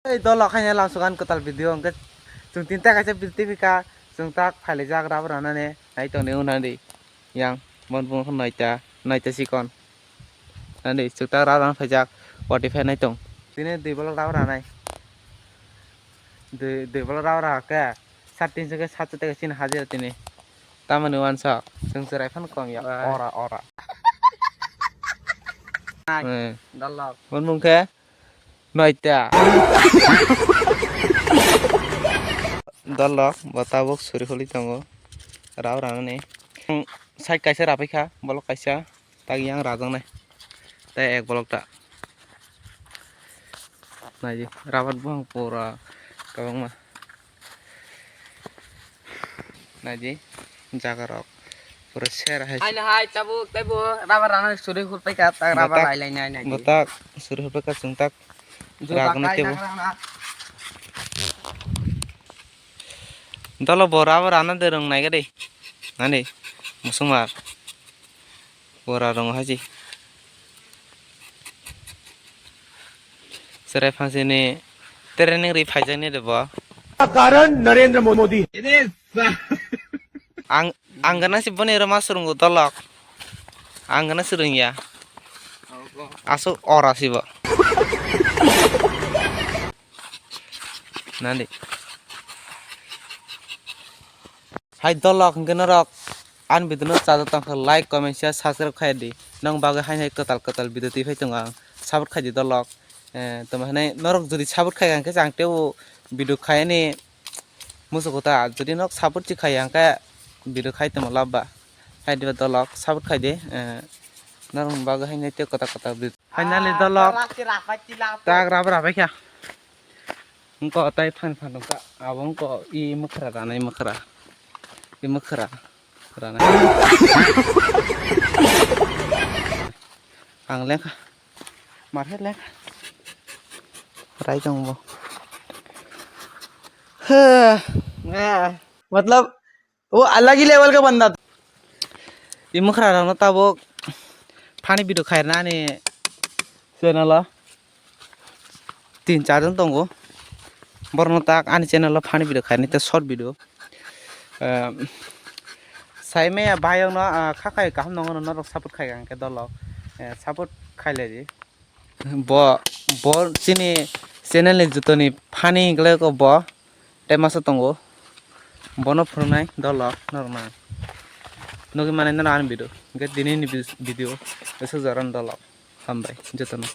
Dolo kanya langsungan kotal video angkat jung tinta kaca sertifika jung tak file jagra berana ne nai tong ne unandi yang mon pun naita sikon nandi jung tak rawan fajak Spotify nai tong sini di bolok rawra nai di bolok rawra ke satin juga satu tega sin hadir tini taman nuansa jung serai fan kong ya ora Dolo. mon pun ke naita Dolo batabok suri holi tongo rawra ne side kaisa rapika bolok kaisa tagi yang rajang nai teh ek bolok tak nah ji rawat buang pura kawang mah nah ji jaga rok pura share hai Hai tabuk rabar rana suri hulpai ka tak rabar ai lai nai. batak suri holi ka sungtak ragam nai tebo Dolo borabar ana derong nai gade nani musumar bora rong haji serai fangsi ni training ri phajang ni debo कारण Narendra Modi Anggana si boni rama surungu tolok anggana surung ya asuk ora sih bo nanti hai tolok ngena rok an biduno chado tang like comment share subscribe khai di nang baga hai kotal video ti phai tonga sabut khai di tolok toma hanai norok jodi sabut khai angke jangteu video khai ni musukota jodi nok sabut chi khai angka video khai temo labba hai di tolok sabut khai de norong baga hai nai te kota video finally tolok tak raba kya engko tai fan ka abong ko I mukra ranai mukra I mukra ranai ang lek mar het lek rai jong bo मतलब वो अलग ही level का बंदा था. I mukra rang tabok pani video khairna ni channel 3-4 John tongo borno tak ani channel pani video khairni te short video sai me bayong no khakai kaham nong no rok support khai gang ke dolo support khaile ji bo chini channel ni jutoni pani gle ko bo tema sa tongo bono phurnai dolo normal nogi mane na an video ge dini ni video eso jaran dolo hambai jotono